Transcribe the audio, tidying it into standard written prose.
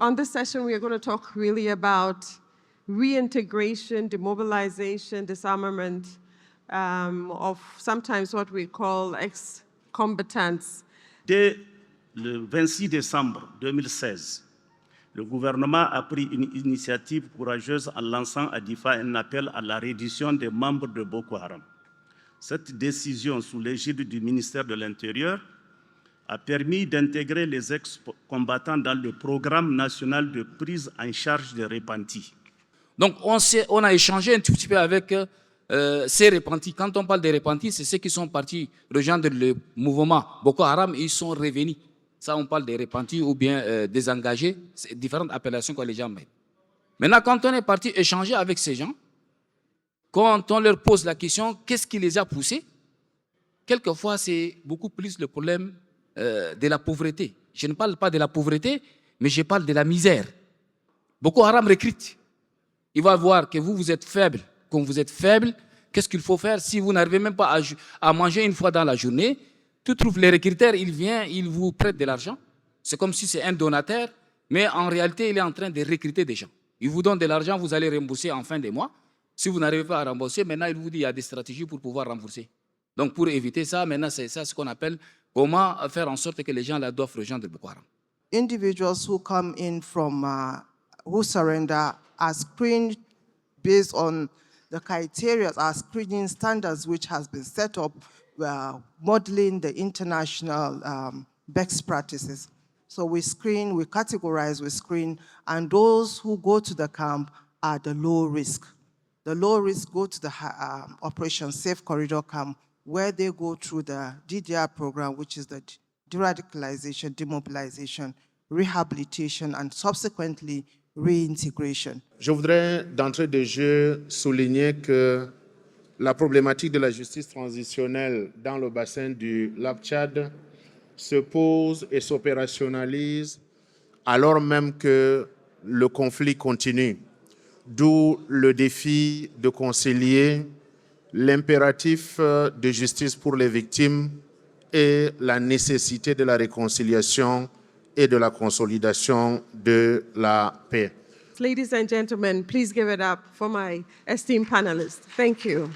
On this session, we are going to talk really about reintegration, demobilization, disarmament of sometimes what we call ex-combatants. Dès le 26 décembre 2016, le gouvernement a pris une initiative courageuse en lançant à Difa un appel à la reddition des membres de Boko Haram. Cette décision, sous l'égide du ministère de l'Intérieur, a permis d'intégrer les ex-combattants dans le programme national de prise en charge des repentis. Donc on a échangé un tout petit peu avec ces repentis. Quand on parle des repentis, c'est ceux qui sont partis rejoindre le mouvement Boko Haram et ils sont revenus. Ça, on parle des repentis ou bien désengagés. C'est différentes appellations que les gens mettent. Maintenant, quand on est parti échanger avec ces gens, quand on leur pose la question, qu'est-ce qui les a poussés? Quelquefois, c'est beaucoup plus le problème de la pauvreté. Je ne parle pas de la pauvreté, mais je parle de la misère. Boko Haram recrute. Il va voir que vous êtes faible. Quand vous êtes faible, qu'est-ce qu'il faut faire? Si vous n'arrivez même pas à manger une fois dans la journée, tu trouves les recruteurs, il vient, il vous prête de l'argent. C'est comme si c'est un donateur, mais en réalité, il est en train de recruter des gens. Il vous donne de l'argent, vous allez rembourser en fin de mois. Si vous n'arrivez pas à rembourser, maintenant, il vous dit qu'il y a des stratégies pour pouvoir rembourser. Donc, pour éviter ça, maintenant, c'est ça ce qu'on appelle comment faire en sorte que les gens là doivent rejoindre Boko Haram. Individuals who come in from, who surrender are screened based on the criteria, our screening standards which has been set up, modeling the international best practices. So we screen, we categorize, we screen, and those who go to the camp are the low risk. The low risk go to the Operation Safe Corridor Camp, where they go through the DDR program, which is the de-radicalization, demobilization, rehabilitation, and subsequently réintégration. Je voudrais d'entrée de jeu souligner que la problématique de la justice transitionnelle dans le bassin du lac Tchad se pose et s'opérationnalise alors même que le conflit continue. D'où le défi de concilier l'impératif de justice pour les victimes et la nécessité de la réconciliation et de la consolidation de la paix. Ladies and gentlemen, please give it up for my esteemed panelists. Thank you.